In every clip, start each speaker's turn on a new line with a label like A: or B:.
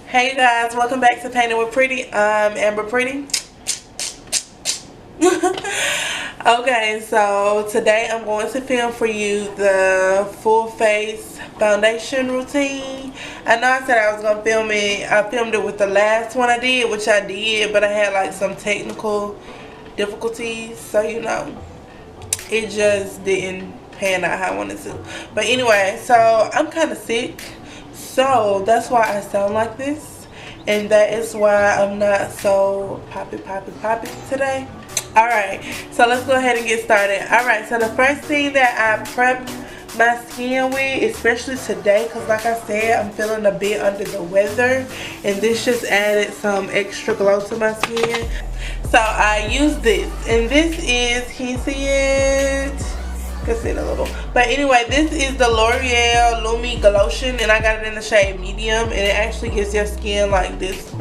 A: Hey you guys, welcome back to Painting with Pretty. I'm Amber Pretty. Okay, so today I'm going to film for you the full face foundation routine. I know I said I was going to film it. I filmed it with the last one I did, which I did, but I had like some technical difficulties, so you know, it just didn't pan out how I wanted to. But anyway, so I'm kind of sick, so that's why I sound like this, and that is why I'm not so poppy today. Alright, so let's go ahead and get started. Alright, so the first thing that I prepped my skin with, especially today, because like I said, I'm feeling a bit under the weather, and this just added some extra glow to my skin. So I use this, and this is, can you see it? You can see it a little. But anyway, this is the L'Oreal Lumi Glotion, and I got it in the shade medium, and it actually gives your skin like this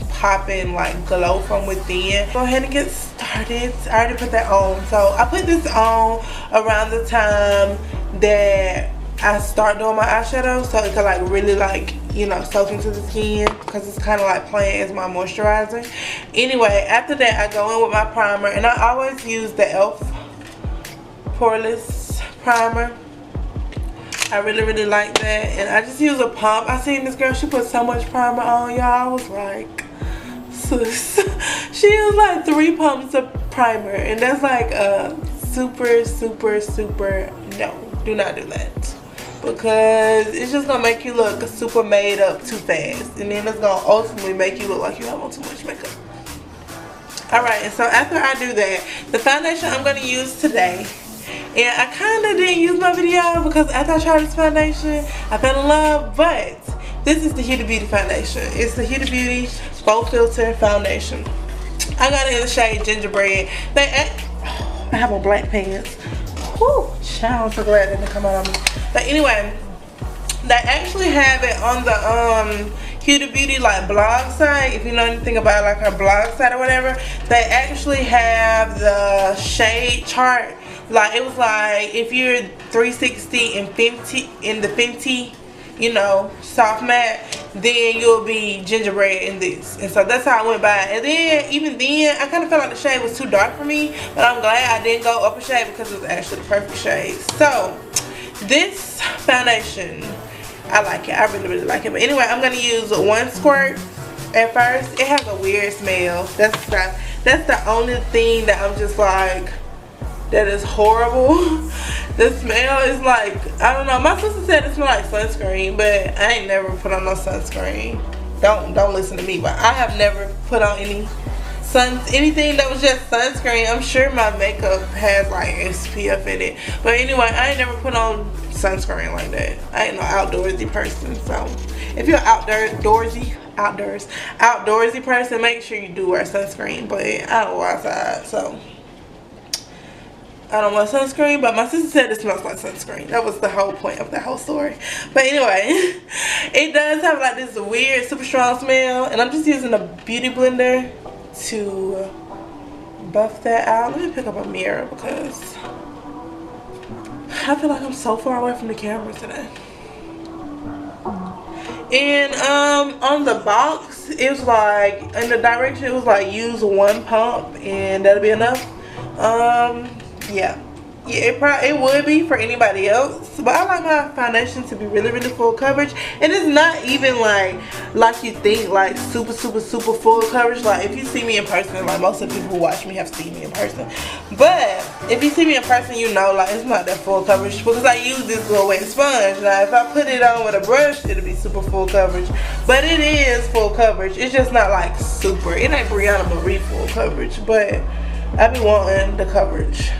A: popping like glow from within. Go ahead and get started. I already put that on. So I put this on around the time that I start doing my eyeshadow, so it can like really like, you know, soak into the skin, because it's kind of like playing as my moisturizer. Anyway, after that I go in with my primer, and I always use the e.l.f. poreless primer. I really like that, and I just use a pump. I seen this girl, she put so much primer on, y'all. I was like, sis, she used like 3 pumps of primer, and that's like a super no, do not do that, because it's just gonna make you look super made up too fast, and then it's gonna ultimately make you look like you have on too much makeup. Alright, and so after I do that, the foundation I'm gonna use today, and I kind of didn't use my video because after I tried this foundation I fell in love, but this is the Huda Beauty foundation. It's the Huda Beauty Faux Filter foundation. I got it in the shade Gingerbread. I have on black pants. Whew, child, I'm so glad it didn't come out on me. But anyway, they actually have it on the Huda Beauty like blog site. If you know anything about like her blog site or whatever, they actually have the shade chart. Like it was like if you're 360 and 50 in the Fenty, you know, soft matte, then you'll be gingerbread in this. And so that's how I went by. And then even then I kind of felt like the shade was too dark for me, but I'm glad I didn't go up a shade because it was actually the perfect shade. So this foundation, I like it. I really like it. But anyway, I'm gonna use 1 squirt at first. It has a weird smell. That's the only thing that I'm just like, that is horrible. The smell is like, I don't know, my sister said it smells like sunscreen, but I ain't never put on no sunscreen. Don't listen to me, but I have never put on anything that was just sunscreen. I'm sure my makeup has like SPF in it, but anyway, I ain't never put on sunscreen like that. I ain't no outdoorsy person. So if you're outdoorsy person, make sure you do wear sunscreen. But I don't go outside, so I don't want sunscreen, but my sister said it smells like sunscreen. That was the whole point of the whole story. But anyway, it does have like this weird, super strong smell, and I'm just using a beauty blender to buff that out. Let me pick up a mirror because I feel like I'm so far away from the camera today. And on the box, it was like, in the direction, it was like use 1 pump and that'll be enough. Yeah, it would be for anybody else, but I like my foundation to be really full coverage, and it's not even like you think, like super full coverage. Like if you see me in person, like most of the people who watch me have seen me in person, but if you see me in person, you know, like it's not that full coverage because I use this little wet sponge. Now if I put it on with a brush, it'll be super full coverage, but it is full coverage. It's just not like super, it ain't Brianna Marie full coverage, but I be wanting the coverage.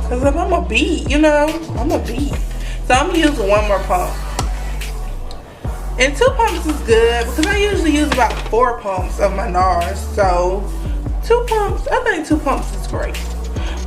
A: Cause if I'm a beat, you know, I'm a beat. So I'm gonna use 1 more pump. And 2 pumps is good because I usually use about 4 pumps of my NARS. So 2 pumps, I think 2 pumps is great.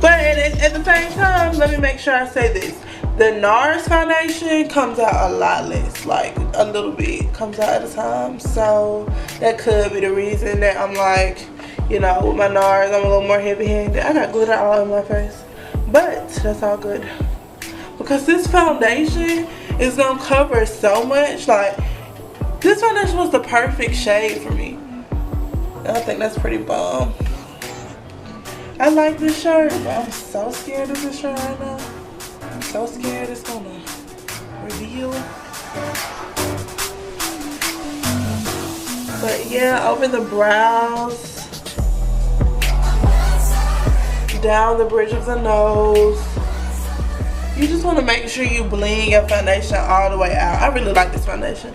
A: But at the same time, let me make sure I say this. The NARS foundation comes out a lot less, like a little bit comes out at a time. So that could be the reason that I'm like, you know, with my NARS, I'm a little more heavy-handed. I got glitter all over my face. But that's all good. Because this foundation is going to cover so much. Like, This foundation was the perfect shade for me. I think that's pretty bomb. I like this shirt, but I'm so scared of this shirt right now. I'm so scared it's gonna reveal. But yeah, over the brows, down the bridge of the nose. You just want to make sure you blend your foundation all the way out. I really like this foundation.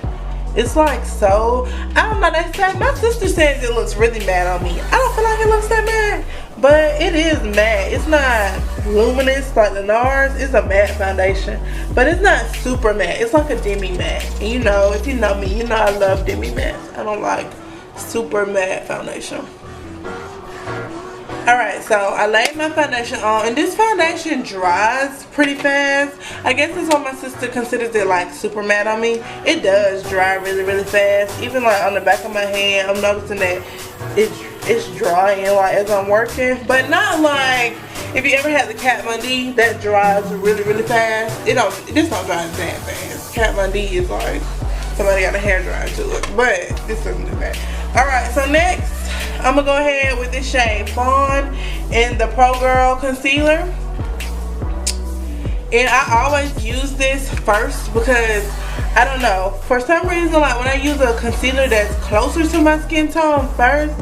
A: It's like so, I don't know, they say, my sister says it looks really matte on me. I don't feel like it looks that matte, but it is matte. It's not luminous like the NARS. It's a matte foundation, but it's not super matte. It's like a demi matte. And you know, if you know me, you know I love demi mattes. I don't like super matte foundation. Alright, so I laid my foundation on, and this foundation dries pretty fast. I guess that's why my sister considers it like super matte on me. It does dry really, really fast. Even like on the back of my hand, I'm noticing that it's drying like as I'm working. But not like, if you ever had the Kat Von D, that dries really, really fast. This don't dry that fast. Kat Von D is like, somebody got a hair dryer to it. But this doesn't do that. Alright, so next, I'm gonna go ahead with this shade Fawn in the Pro Girl concealer. And I always use this first because, I don't know, for some reason, like when I use a concealer that's closer to my skin tone first,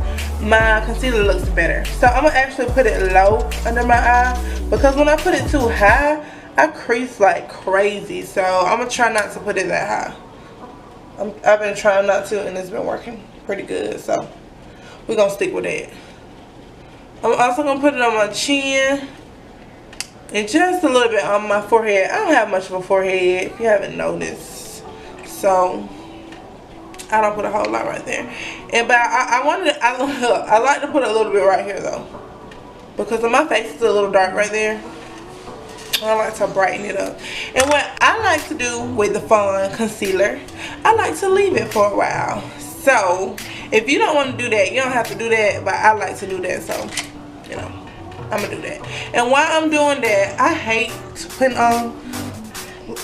A: my concealer looks better. So I'm gonna actually put it low under my eye, because when I put it too high, I crease like crazy. So I'm gonna try not to put it that high. I've been trying not to, and it's been working pretty good, so we're gonna stick with that. I'm also gonna put it on my chin and just a little bit on my forehead. I don't have much of a forehead, if you haven't noticed, so I don't put a whole lot right there. And but I like to put a little bit right here though, because my face is a little dark right there. I like to brighten it up. And what I like to do with the Fawn concealer, I like to leave it for a while. So if you don't want to do that, you don't have to do that, but I like to do that, so you know, I'm gonna do that. And while I'm doing that, I hate putting on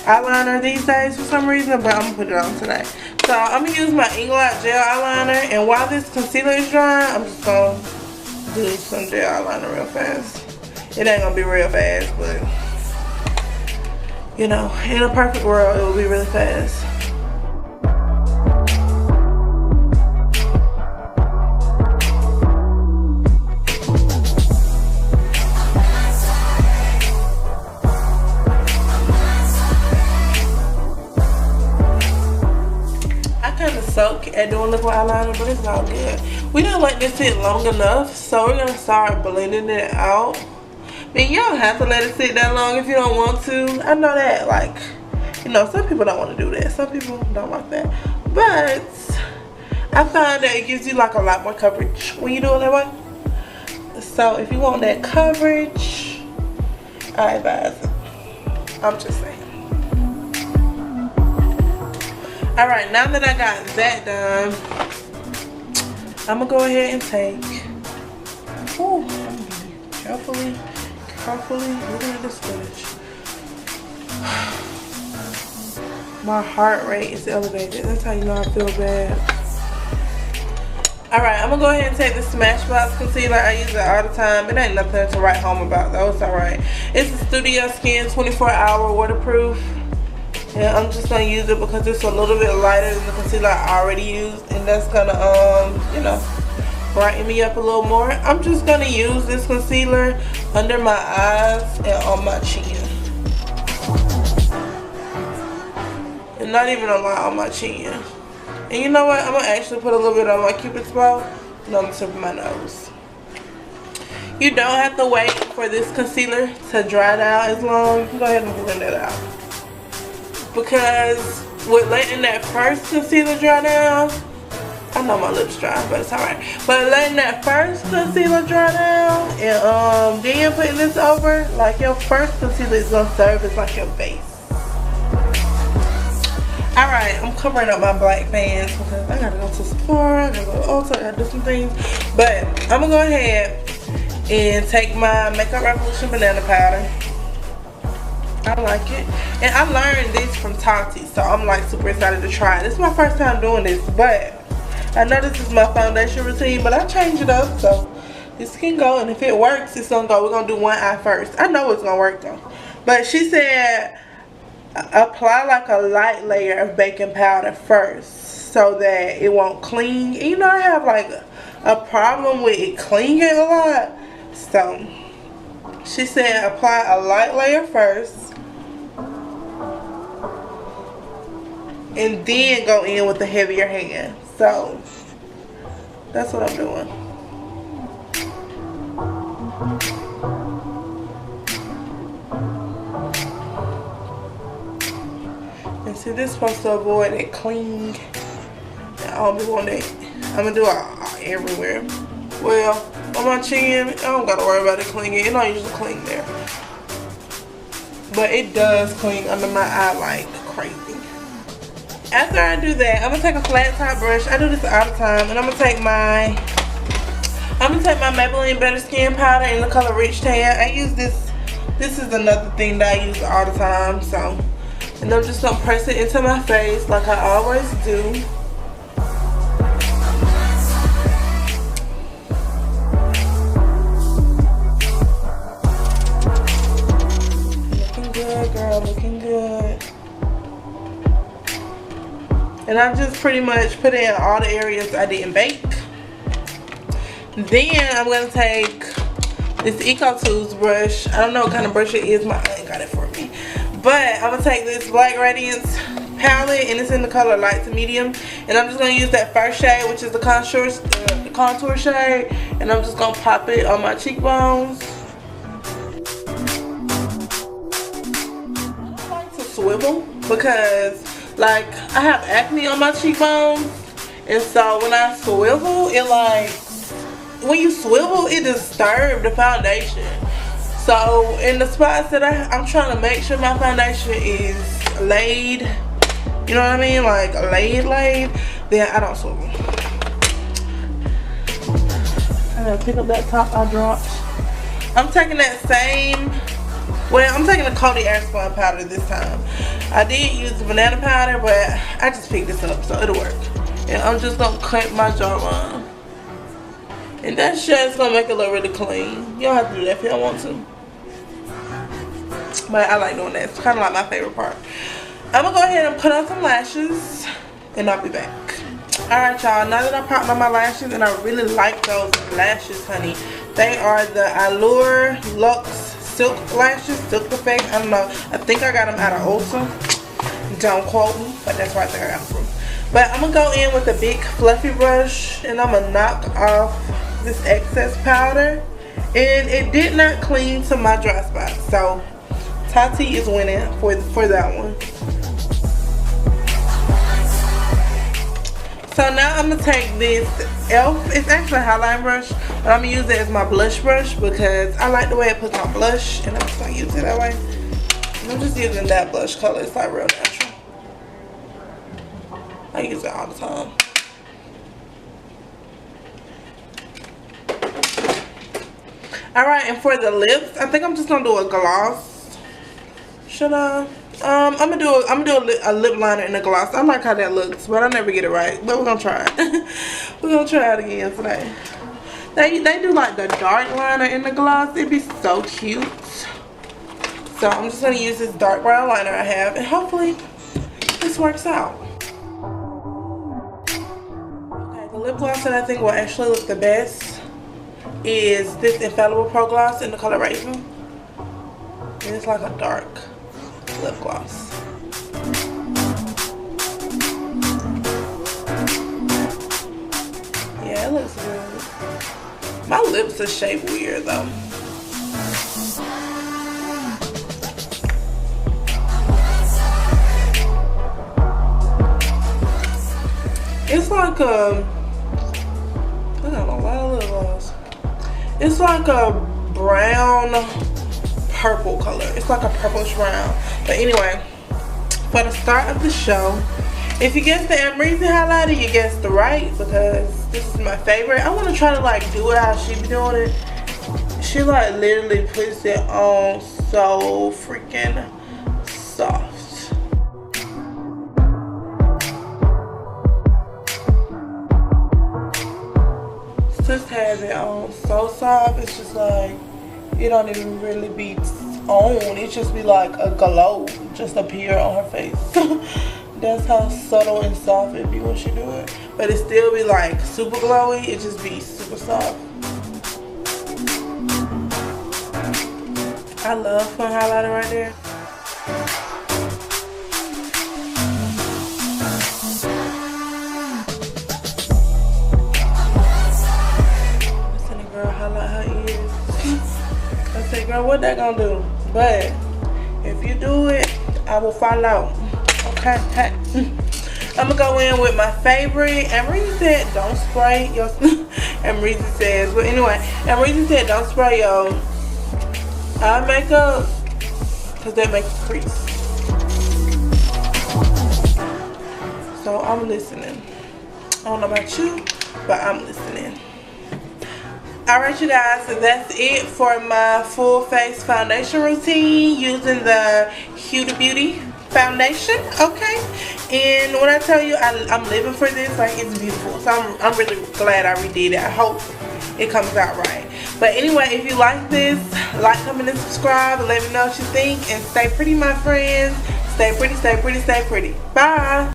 A: eyeliner these days for some reason, but I'm gonna put it on today. So I'm gonna use my Inglot gel eyeliner, and while this concealer is drying, I'm just gonna do some gel eyeliner real fast. It ain't gonna be real fast, but you know, in a perfect world, it will be really fast. Suck at doing liquid eyeliner, but it's all good. We don't let this sit long enough, so we're gonna start blending it out. I mean, you don't have to let it sit that long if you don't want to. I know that, like, you know, some people don't want to do that. Some people don't like that, but I find that it gives you like a lot more coverage when you do it that way. So if you want that coverage, I advise it. I'm just saying. Alright, now that I got that done, I'm gonna go ahead and take, ooh, I'm gonna be carefully looking at this footage. My heart rate is elevated. That's how you know I feel bad. Alright, I'm gonna go ahead and take the Smashbox concealer. I use it all the time. It ain't nothing to write home about though. It's alright. It's the Studio Skin 24-hour waterproof. Yeah, I'm just gonna use it because it's a little bit lighter than the concealer I already used, and that's gonna you know, brighten me up a little more. I'm just gonna use this concealer under my eyes and on my chin, and not even a lot on my chin. And you know what? I'm gonna actually put a little bit on my Cupid's bow and on the tip of my nose. You don't have to wait for this concealer to dry down as long. You can go ahead and blend it out. Because with letting that first concealer dry down, I know my lips dry, but it's alright. But letting that first concealer dry down and then putting this over, like your first concealer is gonna serve as like your base. Alright, I'm covering up my black pants because I gotta go to Sephora, I gotta go to Ulta, I gotta do some things. But I'm gonna go ahead and take my Makeup Revolution banana powder. I like it. And I learned this from Tati, so I'm like super excited to try it. This is my first time doing this, but I know this is my foundation routine, but I change it up, so this can go. And if it works, it's gonna go. We're gonna do one eye first. I know it's gonna work though. But she said apply like a light layer of baking powder first so that it won't cling. You know, I have like a problem with it clinging a lot, so she said apply a light layer first and then go in with the heavier hand. So that's what I'm doing. And see, this is supposed to avoid it cling. I don't be wanting it. I'm gonna do it everywhere. Well, on my chin, I don't gotta worry about it clinging. It don't usually cling there, but it does cling under my eye like crazy. After I do that, I'm gonna take a flat top brush. I do this all the time, and I'm gonna take my Maybelline Better Skin powder in the color Rich Tan. I use this. This is another thing that I use all the time. So, and I'm just gonna press it into my face like I always do. Girl, looking good. And I just pretty much put in all the areas I didn't bake. Then I'm gonna take this Eco Tools brush. I don't know what kind of brush it is. My aunt got it for me. But I'm gonna take this Black Radiance palette, and it's in the color light to medium. And I'm just gonna use that first shade, which is the contour shade, and I'm just gonna pop it on my cheekbones. Swivel because like I have acne on my cheekbones, and so when I swivel, it like when you swivel, it disturbs the foundation. So in the spots that I'm trying to make sure my foundation is laid, you know what I mean, like laid, then I don't swivel. I'm gonna pick up that top I dropped. I'm taking that same. Well, I'm taking the Cody Airspun powder this time. I did use the banana powder, but I just picked this up, so it'll work. And I'm just gonna cut my jawline. And that shit's gonna make it look really clean. You don't have to do that if you don't want to. But I like doing that. It's kind of like my favorite part. I'm gonna go ahead and put on some lashes, and I'll be back. Alright, y'all. Now that I popped on my lashes, and I really like those lashes, honey. They are the Allure Luxe Silk lashes, Silk Effect. I don't know. I think I got them out of Ulta. Don't quote me, but that's where I think I got them from. But I'm gonna go in with a big fluffy brush, and I'm gonna knock off this excess powder. And it did not cling to my dry spot, so Tati is winning for that one. So now I'm gonna take this e.l.f. It's actually a highlight brush, but I'm gonna use it as my blush brush because I like the way it puts on blush, and I'm just gonna use it that way. And I'm just using that blush color. It's like real natural. I use it all the time. Alright, and for the lips, I think I'm just gonna do a gloss. Should I? I'm gonna do a lip liner and a gloss. I like how that looks, but I never get it right. But we're gonna try it. We're gonna try it again today. They do like the dark liner and the gloss. It'd be so cute. So I'm just gonna use this dark brown liner I have, and hopefully this works out. Okay, the lip gloss that I think will actually look the best is this Infallible Pro Gloss in the color Raven. And it's like a dark lip gloss. Yeah, it looks good. My lips are shaped weird though. It's like a, I got a lot of lip gloss. It's like a brown purple color. It's like a purplish brown. But anyway, for the start of the show, if you guessed the Amrezy highlighter, you guessed the right, because this is my favorite. I want to try to like do it how she be doing it. She like literally puts it on so freaking soft. Sis has it on so soft, it's just like, it don't even really be on, it just be like a glow just appear on her face. That's how subtle and soft it be when she do it. But it still be like super glowy, it just be super soft. I love putting highlighter right there. Listen, the girl highlight her ears. I say, girl, what that gonna do? But if you do it, I will follow. Okay, hey. I'm gonna go in with my favorite. And Reason said, don't spray your. And Reason says, but anyway, and Reason said, don't spray your eye makeup, cause that makes it crease. So I'm listening. I don't know about you, but I'm listening. Alright, you guys, so that's it for my full face foundation routine using the Huda Beauty foundation. Okay, and when I tell you I'm living for this, like, it's beautiful. So I'm really glad I redid it. I hope it comes out right. But anyway, if you like this, like, comment, and subscribe, and let me know what you think. And stay pretty, my friends. Stay pretty, stay pretty, stay pretty. Bye.